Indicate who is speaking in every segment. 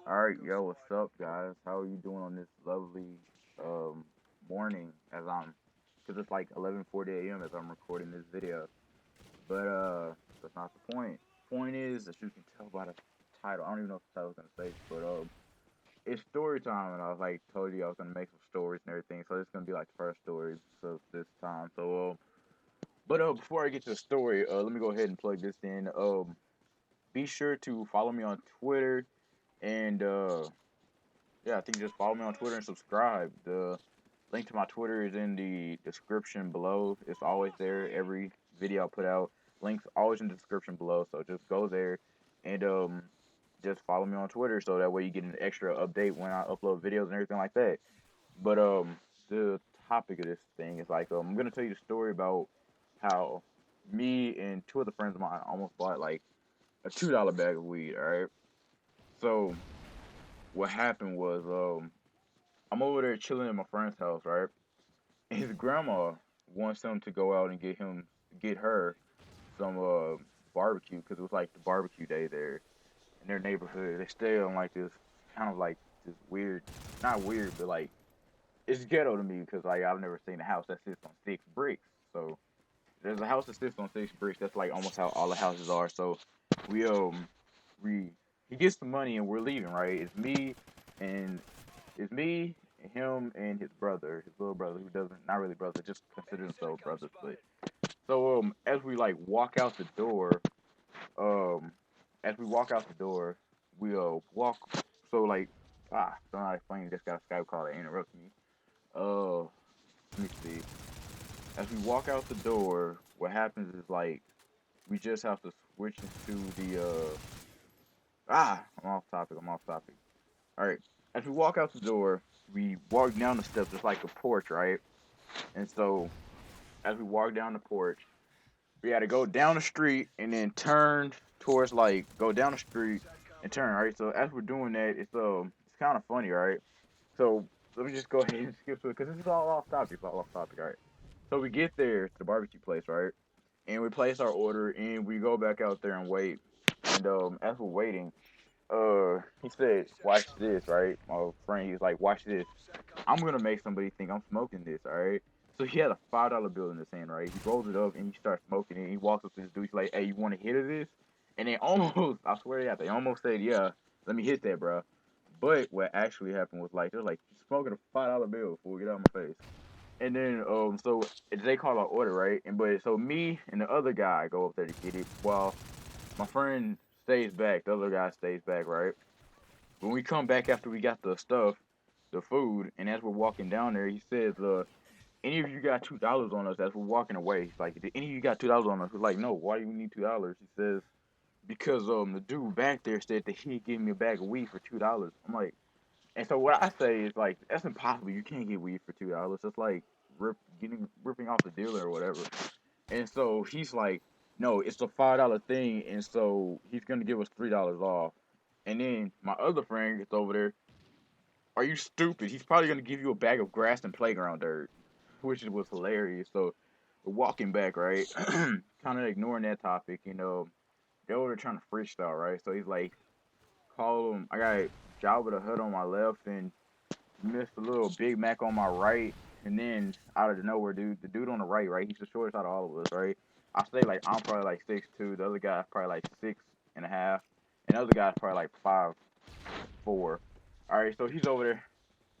Speaker 1: Alright, yo, what's up, guys? How are you doing on this lovely um morning cause it's like 11:40 a.m. as I'm recording this video. But that's not the point. Point is, as you can tell by the title, I don't even know what the title's gonna say, but it's story time, and I was like told you I was gonna make some stories and everything, so it's gonna be like the first stories of this time. But before I get to the story, let me go ahead and plug this in. Be sure to follow me on Twitter and yeah, I think just follow me on Twitter and subscribe. The link to my Twitter is in the description below. It's always there. Every video I put out, links always in the description below. So just go there and just follow me on Twitter so that way you get an extra update when I upload videos and everything like that. But the topic of this thing is like I'm gonna tell you the story about how me and two other friends of mine almost bought like a $2 bag of weed. All right. So what happened was I'm over there chilling in my friend's house, right? And his grandma wants him to go out and get her some barbecue because it was like the barbecue day there in their neighborhood. They stay on like this kind of like this weird, not weird, but like it's ghetto to me because like I've never seen a house that sits on 6 bricks. So there's a house that sits on 6 bricks. That's like almost how all the houses are. So we we he gets the money and we're leaving, right? And it's me, him, and his brother, his little brother, who doesn't, not really brother, just consider himself brothers. But so as we like walk out the door, um, as we walk out the door, we walk. So like don't know how to explain. This guy Skype call that interrupted me. Let me see. As we walk out the door, what happens is like we just have to switch into the I'm off topic. I'm off topic. All right. As we walk out the door, we walk down the steps. It's like a porch, right? And so as we walk down the porch, we had to go down the street and then turn towards like go down the street and turn, right? So as we're doing that, it's kind of funny, right? So let me just go ahead and skip to it because this is all off topic. It's all off topic, all right? So we get there to the barbecue place, right? And we place our order and we go back out there and wait. And as we're waiting, he said, "Watch this, right?" My friend, he was like, "Watch this. I'm gonna make somebody think I'm smoking this, all right?" So he had a $5 bill in his hand, right? He rolls it up and he starts smoking it. He walks up to this dude. He's like, "Hey, you want a hit of this?" And they almost, I swear to God, they almost said, "Yeah, let me hit that, bro." But what actually happened was like they're like, "You smoking a $5 bill before we get out of my face." And then so they call our order, right? And but so me and the other guy go up there to get it while my friend stays back. The other guy stays back, right? When we come back after we got the stuff, the food, and as we're walking down there, he says, any of you got $2 on us as we're walking away?" He's like, "Did any of you got $2 on us?" We're like, "No, why do you need $2?" He says, "Because the dude back there said that he'd give me a bag of weed for $2." I'm like, and so what I say is like, that's impossible. You can't get weed for $2. It's like ripping off the dealer or whatever. And so he's like, "No, it's a $5 thing," and so he's gonna give us $3 off. And then my other friend gets over there. "Are you stupid? He's probably gonna give you a bag of grass and playground dirt," which was hilarious. So we're walking back, right? Kind of ignoring that topic, they're over there trying to freestyle, right? So he's like, "Call him. I got Jabba the Hutt on my left and Mr. Little Big Mac on my right." And then out of nowhere, the dude on the right, he's the shortest out of all of us, right? I say like I'm probably like 6'2", the other guy's probably like 6.5, and the other guy's probably like 5'4". All right, so he's over there.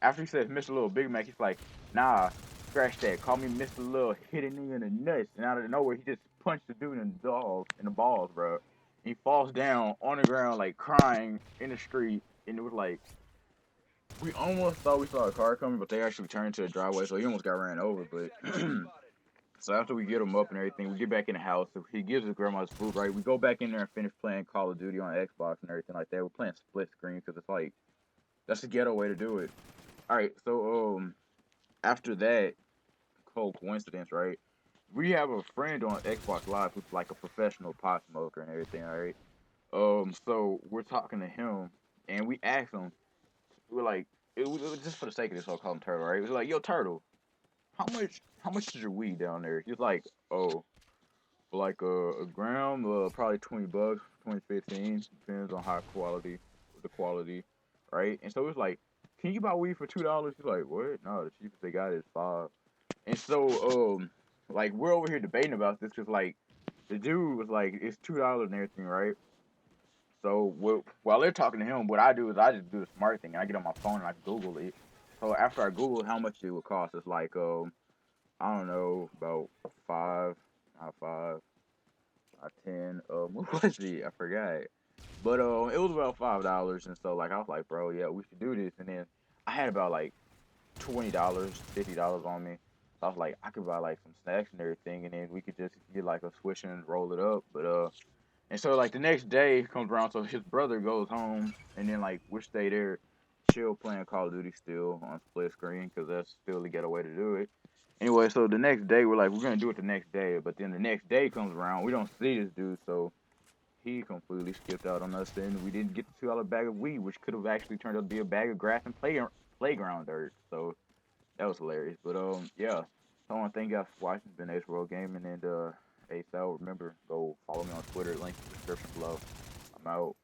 Speaker 1: After he says Mr. Little Big Mac, he's like, "Nah, scratch that. Call me Mr. Little Hitting me in the nuts." And out of nowhere, he just punched the dude in the balls, bro. And he falls down on the ground like crying in the street, and it was like we almost thought we saw a car coming, but they actually turned to the driveway, so he almost got ran over. But so after we get him up and everything, we get back in the house. So he gives his grandma his food, right? We go back in there and finish playing Call of Duty on Xbox and everything like that. We're playing split screen because it's like that's the ghetto way to do it. All right, so after that whole coincidence, right? We have a friend on Xbox Live who's like a professional pot smoker and everything, all right? So we're talking to him and we asked him, we're like, it was just for the sake of this, I'll call him Turtle, right? It was like, "Yo, Turtle, how much is your weed down there?" He's like, "Oh, for like a gram, probably $20, 20, 15, depends on the quality. right? And so it was like, can you buy weed for $2? He's like, what? No, the cheapest they got is 5. And so like we're over here debating about this because like the dude was like, it's $2 and everything, right? So while they're talking to him, what I do is I just do the smart thing. I get on my phone and I Google it. So after I Google how much it would cost, it's like I don't know, about 5, not 5, not 10. What was it? I forgot. But it was about $5, and so like I was like, bro, yeah, we should do this. And then I had about like $20, $50 on me. So I was like, I could buy like some snacks and everything, and then we could just get like a swish and roll it up. But and so like the next day comes around, so his brother goes home, and then like we stay there, chill, playing Call of Duty still on split screen, because that's still the ghetto way to do it. Anyway, so the next day we're like, we're gonna do it the next day, but then the next day comes around, we don't see this dude, so he completely skipped out on us, and we didn't get the $2 bag of weed, which could have actually turned out to be a bag of grass and playground dirt. So that was hilarious. But yeah. So I want to thank you guys for watching. It's been AceRoyalGaming, and AceL. Remember, go follow me on Twitter. Link in the description below. I'm out.